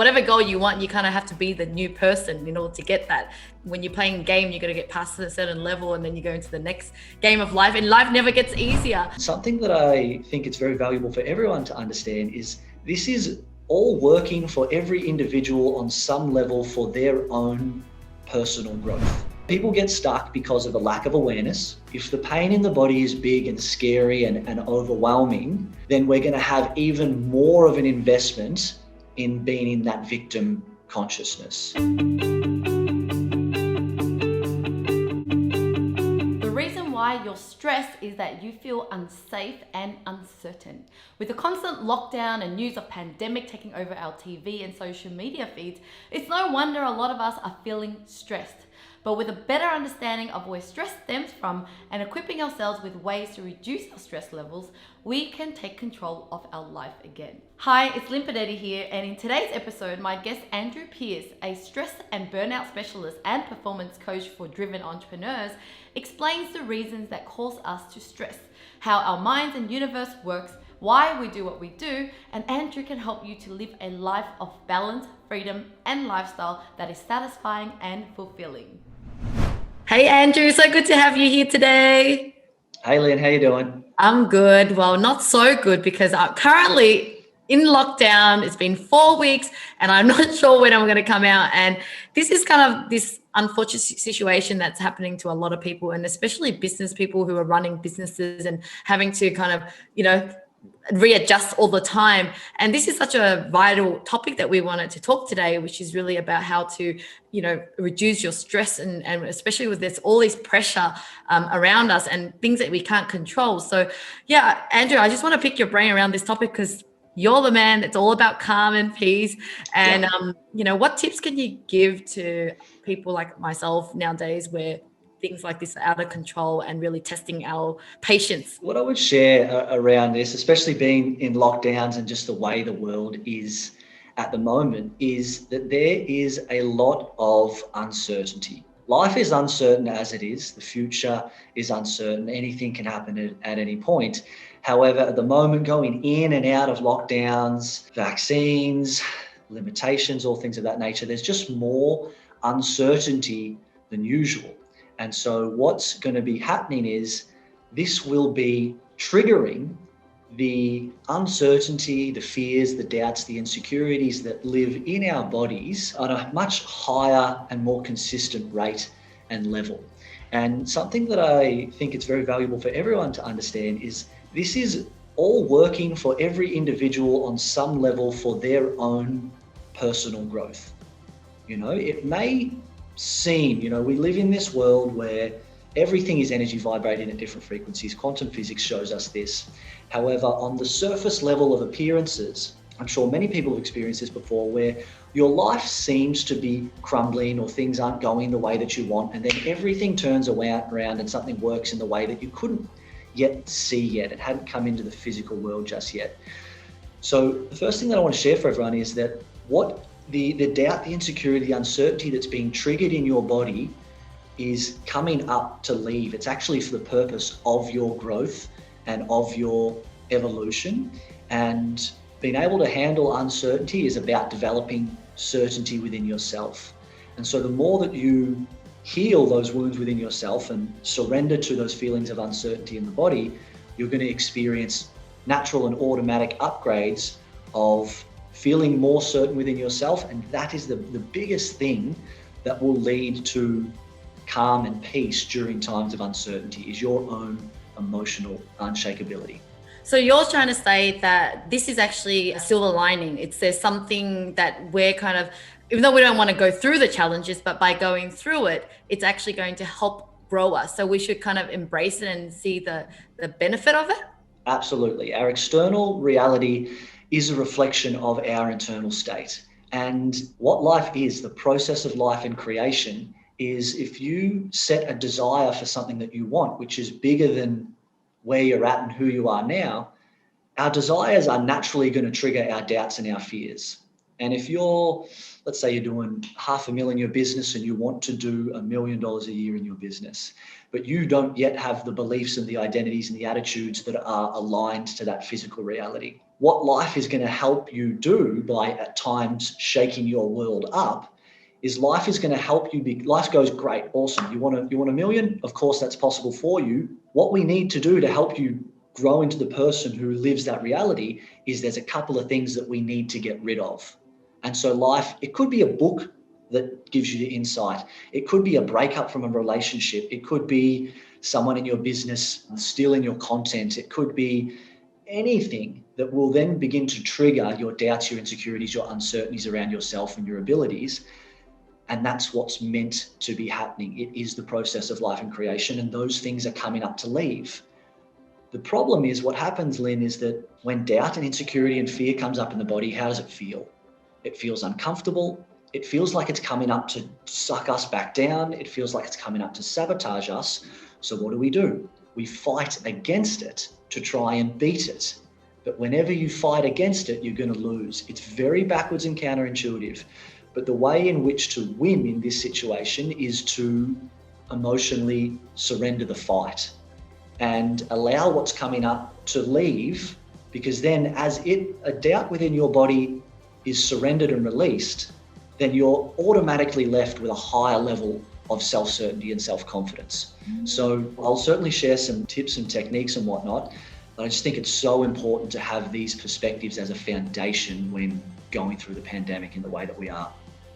whatever goal you want, you kind of have to be the new person in order to get that. When you're playing a game, you got to get past a certain level and then you go into the next game of life, and life never gets easier. Something that I think it's very valuable for everyone to understand is this is all working for every individual on some level for their own personal growth. People get stuck because of a lack of awareness. If the pain in the body is big and scary and overwhelming, then we're going to have even more of an investment in being in that victim consciousness. The reason why you're stressed is that you feel unsafe and uncertain. With the constant lockdown and news of pandemic taking over our TV and social media feeds, it's no wonder a lot of us are feeling stressed. But with a better understanding of where stress stems from and equipping ourselves with ways to reduce our stress levels, we can take control of our life again. Hi, it's Limpadeti here, and in today's episode, my guest Andrew Pearce, a stress and burnout specialist and performance coach for driven entrepreneurs, explains the reasons that cause us to stress, how our minds and universe works, why we do what we do, and Andrew can help you to live a life of balance, freedom, and lifestyle that is satisfying and fulfilling. Hey Andrew, so good to have you here today. Hey Lynn, how you doing? I'm good. Well, not so good because I'm currently in lockdown. It's been 4 weeks and I'm not sure when I'm going to come out. And this is kind of this unfortunate situation that's happening to a lot of people, and especially business people who are running businesses and having to kind of, readjust all the time. And this is such a vital topic that we wanted to talk today, which is really about how to, reduce your stress and especially with this, all this pressure around us and things that we can't control. So yeah, Andrew, I just want to pick your brain around this topic because you're the man that's all about calm and peace. And, what tips can you give to people like myself nowadays where things like this are out of control and really testing our patience? What I would share around this, especially being in lockdowns and just the way the world is at the moment, is that there is a lot of uncertainty. Life is uncertain as it is. The future is uncertain. Anything can happen at any point. However, at the moment, going in and out of lockdowns, vaccines, limitations, all things of that nature, there's just more uncertainty than usual. And so what's going to be happening is this will be triggering the uncertainty, the fears, the doubts, the insecurities that live in our bodies on a much higher and more consistent rate and level. And something that I think it's very valuable for everyone to understand is this is all working for every individual on some level for their own personal growth. It may seem, we live in this world where everything is energy vibrating at different frequencies. Quantum physics shows us this. However, on the surface level of appearances, I'm sure many people have experienced this before, where your life seems to be crumbling or things aren't going the way that you want, and then everything turns around and something works in the way that you couldn't yet see yet. It hadn't come into the physical world just yet. So the first thing that I want to share for everyone is that what the doubt, the insecurity, the uncertainty that's being triggered in your body is coming up to leave. It's actually for the purpose of your growth and of your evolution. And being able to handle uncertainty is about developing certainty within yourself. And so the more that you heal those wounds within yourself and surrender to those feelings of uncertainty in the body, you're going to experience natural and automatic upgrades of feeling more certain within yourself. And that is the biggest thing that will lead to calm and peace during times of uncertainty, is your own emotional unshakability. So you're trying to say that this is actually a silver lining. There's something that we're kind of, even though we don't want to go through the challenges, but by going through it, it's actually going to help grow us. So we should kind of embrace it and see the benefit of it. Absolutely. Our external reality is a reflection of our internal state. And what life is, the process of life and creation, is if you set a desire for something that you want, which is bigger than where you're at and who you are now, our desires are naturally going to trigger our doubts and our fears. And if let's say you're doing $500,000 in your business and you want to do $1 million a year in your business, but you don't yet have the beliefs and the identities and the attitudes that are aligned to that physical reality, what life is going to help you do by at times shaking your world up is life is going to help you be, life goes, great, awesome. You want a million? Of course, that's possible for you. What we need to do to help you grow into the person who lives that reality is there's a couple of things that we need to get rid of. And so life, it could be a book that gives you the insight. It could be a breakup from a relationship. It could be someone in your business stealing your content. It could be anything that will then begin to trigger your doubts, your insecurities, your uncertainties around yourself and your abilities. And that's what's meant to be happening. It is the process of life and creation, and those things are coming up to leave. The problem is what happens, Lynn, is that when doubt and insecurity and fear comes up in the body, how does it feel? It feels uncomfortable. It feels like it's coming up to suck us back down. It feels like it's coming up to sabotage us. So what do? We fight against it to try and beat it. But whenever you fight against it, you're going to lose. It's very backwards and counterintuitive. But the way in which to win in this situation is to emotionally surrender the fight and allow what's coming up to leave, because then as a doubt within your body is surrendered and released, then you're automatically left with a higher level of self-certainty and self-confidence. So I'll certainly share some tips and techniques and whatnot, but I just think it's so important to have these perspectives as a foundation when going through the pandemic in the way that we are.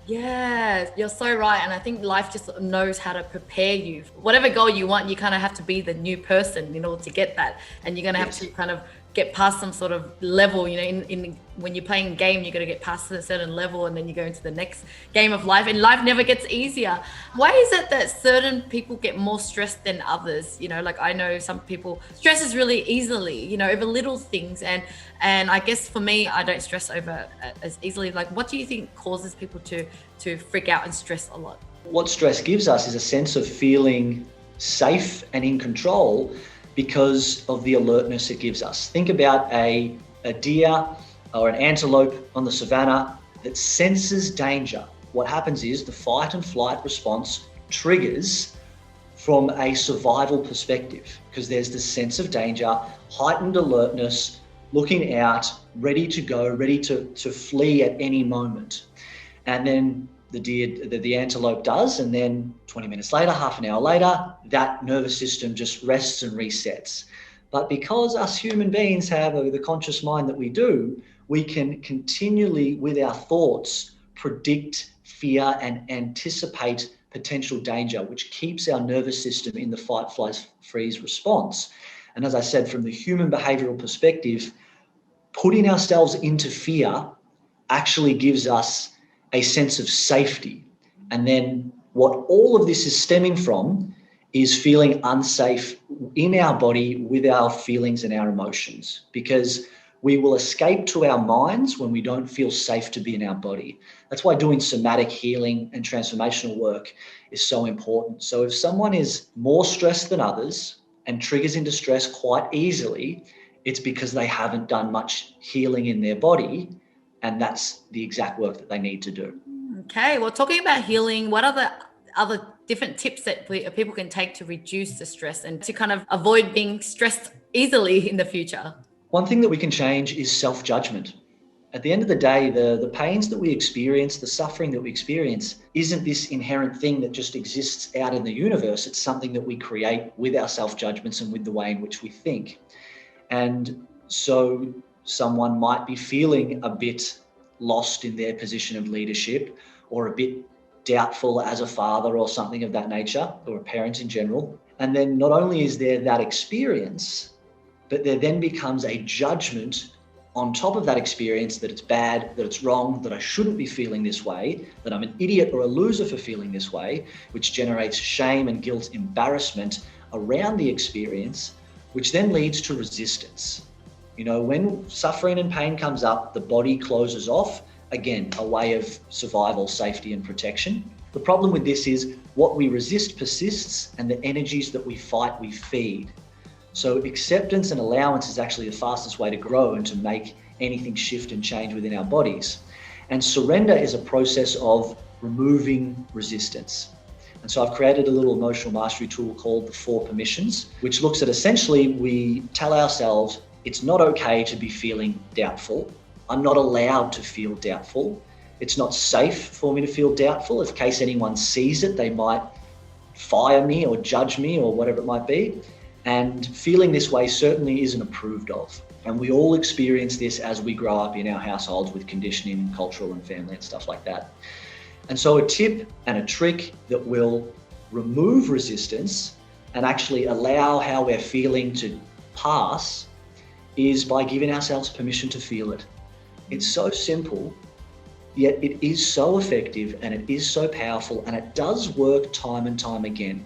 Yeah, you're so right. And I think life just knows how to prepare you. Whatever goal you want, you kind of have to be the new person in order to get that. And you're going to have to kind of get past some sort of level, you know, in when you're playing a game, you're going to get past a certain level and then you go into the next game of life, and life never gets easier. Why is it that certain people get more stressed than others? You know, like I know some people stresses really easily, you know, over little things. And I guess for me, I don't stress over as easily. Like, what do you think causes people to freak out and stress a lot? What stress gives us is a sense of feeling safe and in control because of the alertness it gives us. Think about a deer or an antelope on the savannah that senses danger. What happens is the fight and flight response triggers from a survival perspective because there's this sense of danger, heightened alertness, looking out, ready to go, ready to flee at any moment. And then the antelope does, and then 20 minutes later, half an hour later, that nervous system just rests and resets. But because us human beings have the conscious mind that we do, we can continually, with our thoughts, predict fear and anticipate potential danger, which keeps our nervous system in the fight, flight, freeze response. And as I said, from the human behavioral perspective, putting ourselves into fear actually gives us a sense of safety. And then what all of this is stemming from is feeling unsafe in our body with our feelings and our emotions, because we will escape to our minds when we don't feel safe to be in our body. That's why doing somatic healing and transformational work is so important. So if someone is more stressed than others and triggers into stress quite easily, it's because they haven't done much healing in their body. And that's the exact work that they need to do. Okay, well, talking about healing, what are the other different tips that people can take to reduce the stress and to kind of avoid being stressed easily in the future? One thing that we can change is self-judgment. At the end of the day, the pains that we experience, the suffering that we experience, isn't this inherent thing that just exists out in the universe. It's something that we create with our self-judgments and with the way in which we think. And so someone might be feeling a bit lost in their position of leadership, or a bit doubtful as a father or something of that nature, or a parent in general. And then not only is there that experience, but there then becomes a judgment on top of that experience that it's bad, that it's wrong, that I shouldn't be feeling this way, that I'm an idiot or a loser for feeling this way, which generates shame and guilt, embarrassment around the experience, which then leads to resistance. You know, when suffering and pain comes up, the body closes off. Again, a way of survival, safety, and protection. The problem with this is what we resist persists, and the energies that we fight, we feed. So acceptance and allowance is actually the fastest way to grow and to make anything shift and change within our bodies. And surrender is a process of removing resistance. And so I've created a little emotional mastery tool called the 4 permissions, which looks at essentially we tell ourselves, it's not okay to be feeling doubtful. I'm not allowed to feel doubtful. It's not safe for me to feel doubtful. In case anyone sees it, they might fire me or judge me or whatever it might be. And feeling this way certainly isn't approved of. And we all experience this as we grow up in our households with conditioning and cultural and family and stuff like that. And so a tip and a trick that will remove resistance and actually allow how we're feeling to pass is by giving ourselves permission to feel it. It's so simple, yet it is so effective and it is so powerful, and it does work time and time again.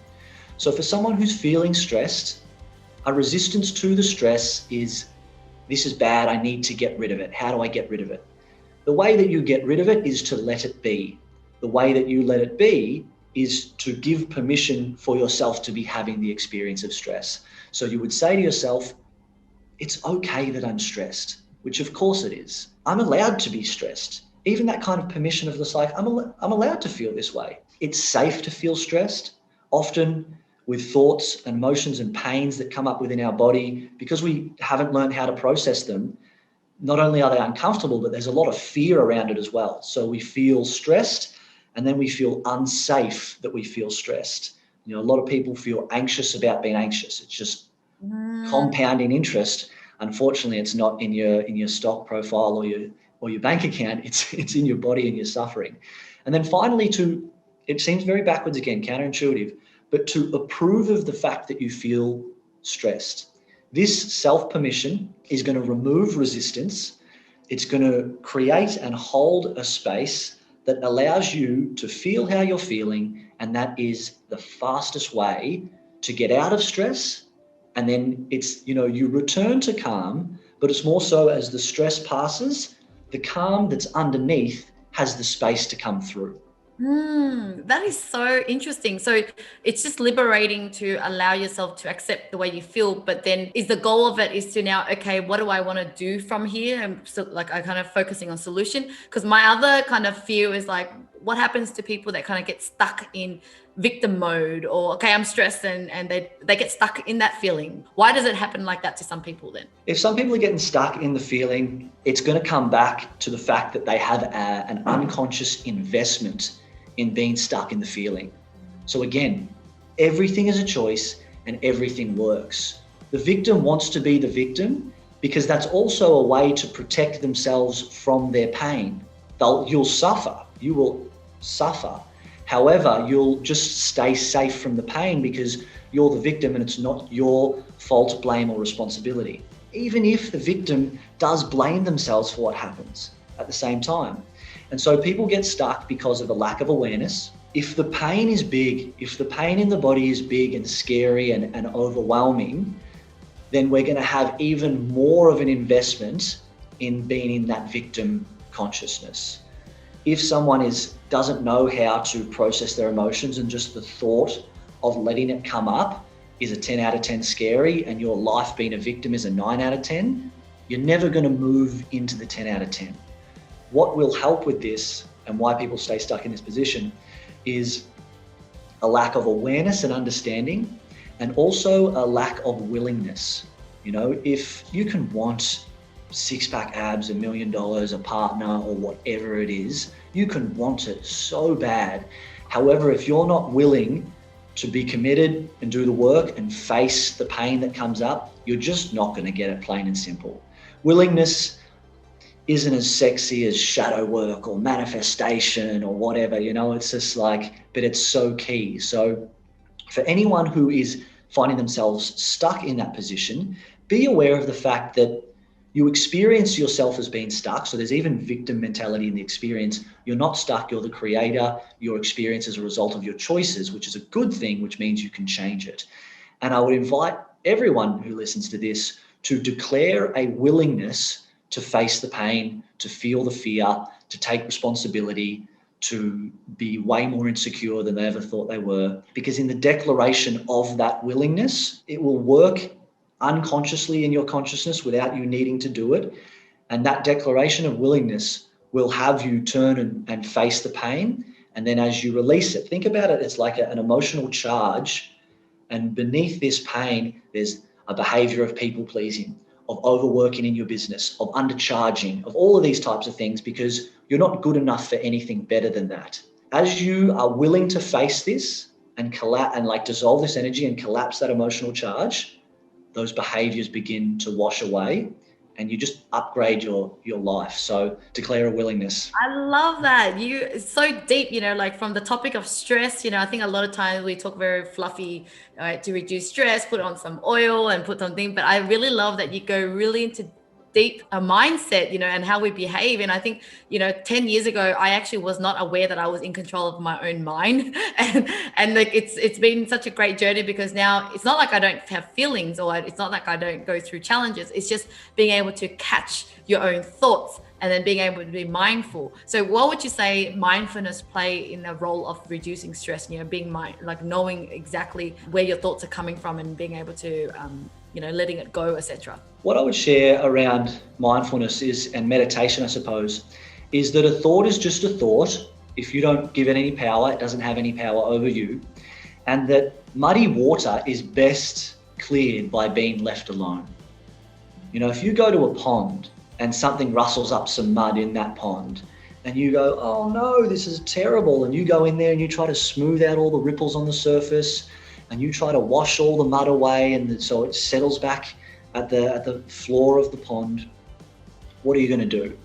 So for someone who's feeling stressed, a resistance to the stress is, this is bad, I need to get rid of it. How do I get rid of it? The way that you get rid of it is to let it be. The way that you let it be is to give permission for yourself to be having the experience of stress. So you would say to yourself, it's okay that I'm stressed, which of course it is. I'm allowed to be stressed. Even that kind of permission of this, like, I'm allowed to feel this way. It's safe to feel stressed, often with thoughts and emotions and pains that come up within our body because we haven't learned how to process them. Not only are they uncomfortable, but there's a lot of fear around it as well. So we feel stressed, and then we feel unsafe that we feel stressed. You know, a lot of people feel anxious about being anxious. It's just compounding interest. Unfortunately, it's not in your stock profile or your bank account. It's in your body and your suffering. And then finally, it seems very backwards again, counterintuitive, but to approve of the fact that you feel stressed. This self-permission is going to remove resistance. It's going to create and hold a space that allows you to feel how you're feeling, and that is the fastest way to get out of stress. And then it's, you return to calm, but it's more so as the stress passes, the calm that's underneath has the space to come through. That is so interesting. So it's just liberating to allow yourself to accept the way you feel, but then is the goal of it is to now, okay, what do I want to do from here? And so like I kind of focusing on solution, because my other kind of fear is like, what happens to people that kind of get stuck in victim mode, or okay, I'm stressed and they get stuck in that feeling. Why does it happen like that to some people then? If some people are getting stuck in the feeling, it's going to come back to the fact that they have an unconscious investment in being stuck in the feeling. So again, everything is a choice and everything works. The victim wants to be the victim because that's also a way to protect themselves from their pain. You'll suffer, you will suffer. However, you'll just stay safe from the pain because you're the victim and it's not your fault, blame, or responsibility. Even if the victim does blame themselves for what happens at the same time. And so people get stuck because of a lack of awareness. If the pain is big, if the pain in the body is big and scary and overwhelming, then we're going to have even more of an investment in being in that victim consciousness. If someone doesn't know how to process their emotions and just the thought of letting it come up is a 10 out of 10 scary, and your life being a victim is a 9 out of 10, you're never going to move into the 10 out of 10. What will help with this and why people stay stuck in this position is a lack of awareness and understanding, and also a lack of willingness. If you can want six-pack abs, $1 million, a partner, or whatever it is, you can want it so bad. However, if you're not willing to be committed and do the work and face the pain that comes up, you're just not going to get it, plain and simple. Willingness isn't as sexy as shadow work or manifestation or whatever, it's just but it's so key. So for anyone who is finding themselves stuck in that position, be aware of the fact that you experience yourself as being stuck. So there's even victim mentality in the experience. You're not stuck, you're the creator. Your experience is a result of your choices, which is a good thing, which means you can change it. And I would invite everyone who listens to this to declare a willingness to face the pain, to feel the fear, to take responsibility, to be way more insecure than they ever thought they were. Because in the declaration of that willingness, it will work unconsciously in your consciousness without you needing to do it. And that declaration of willingness will have you turn and face the pain. And then as you release it, think about it as like an emotional charge. And beneath this pain, there's a behavior of people pleasing. of overworking in your business, of undercharging, of all of these types of things, because you're not good enough for anything better than that. As you are willing to face this and dissolve this energy and collapse that emotional charge, those behaviors begin to wash away and you just upgrade your life. So declare a willingness. I love that. It's so deep, like from the topic of stress, I think a lot of times we talk very fluffy, right, to reduce stress, put on some oil and put something. But I really love that you go really into deep a mindset, and how we behave. And I think, 10 years ago, I actually was not aware that I was in control of my own mind. And like, it's been such a great journey, because now it's not like I don't have feelings, or it's not like I don't go through challenges. It's just being able to catch your own thoughts and then being able to be mindful. So what would you say mindfulness play in the role of reducing stress, being like knowing exactly where your thoughts are coming from and being able to, letting it go, etc.? What I would share around mindfulness and meditation, I suppose, is that a thought is just a thought. If you don't give it any power, it doesn't have any power over you. And that muddy water is best cleared by being left alone. If you go to a pond and something rustles up some mud in that pond, and you go, oh no, this is terrible. And you go in there and you try to smooth out all the ripples on the surface, and you try to wash all the mud away, and so it settles back at the floor of the pond. What are you going to do?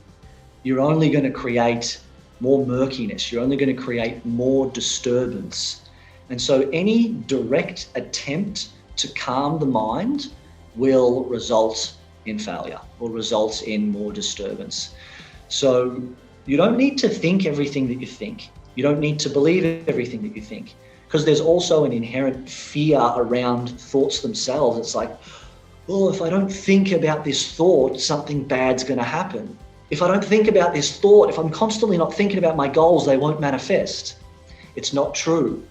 You're only going to create more murkiness. You're only going to create more disturbance. And so any direct attempt to calm the mind will result in failure, will result in more disturbance. So you don't need to think everything that you think. You don't need to believe everything that you think, because there's also an inherent fear around thoughts themselves. It's like, well, if I don't think about this thought, something bad's going to happen. If I don't think about this thought, if I'm constantly not thinking about my goals, they won't manifest. It's not true.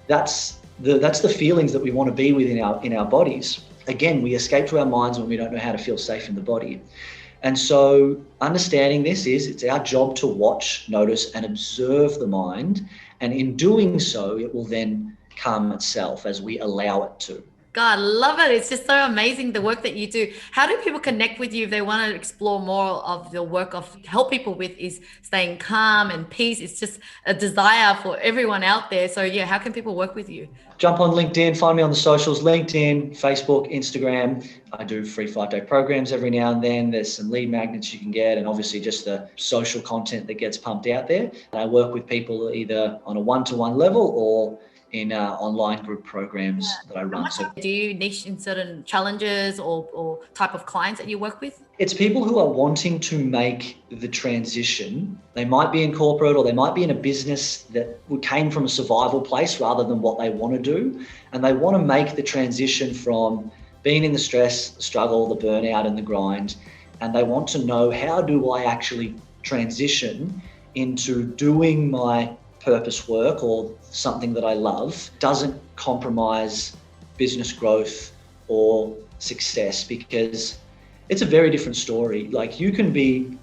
That's the feelings that we want to be with in our bodies. Again, we escape to our minds when we don't know how to feel safe in the body. And so understanding this it's our job to watch, notice, and observe the mind. And in doing so, it will then calm itself as we allow it to. God, love it. It's just so amazing, the work that you do. How do people connect with you if they want to explore more of the work of help people with is staying calm and peace? It's just a desire for everyone out there. So yeah, how can people work with you? Jump on LinkedIn, find me on the socials, LinkedIn, Facebook, Instagram. I do free 5-day programs every now and then. There's some lead magnets you can get, and obviously just the social content that gets pumped out there. And I work with people either on a one-to-one level or in online group programs that I run. So, do you niche in certain challenges or type of clients that you work with? It's people who are wanting to make the transition. They might be in corporate, or they might be in a business that came from a survival place rather than what they want to do. And they want to make the transition from being in the stress, the struggle, the burnout and the grind. And they want to know, how do I actually transition into doing my purpose work or something that I love, doesn't compromise business growth or success, because it's a very different story. Like, you can be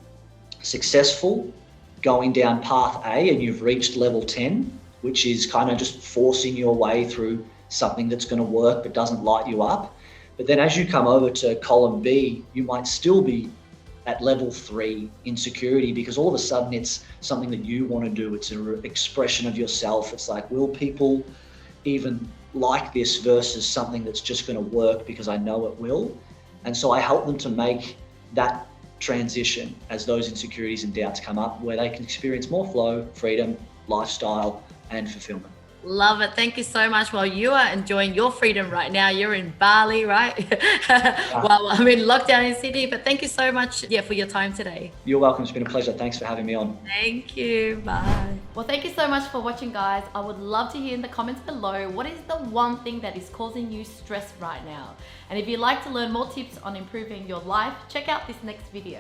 successful going down path A and you've reached level 10, which is kind of just forcing your way through something that's going to work but doesn't light you up. But then as you come over to column B, you might still be at level 3 insecurity, because all of a sudden it's something that you want to do. It's an expression of yourself. It's like, will people even like this versus something that's just going to work because I know it will? And so I help them to make that transition as those insecurities and doubts come up, where they can experience more flow, freedom, lifestyle, and fulfillment. Love it. Thank you so much. Well, you are enjoying your freedom right now. You're in Bali, right? Well, I'm in lockdown in Sydney, but thank you so much for your time today. You're welcome. It's been a pleasure. Thanks for having me on. Thank you. Bye. Well, thank you so much for watching, guys. I would love to hear in the comments below, what is the one thing that is causing you stress right now? And if you'd like to learn more tips on improving your life, check out this next video.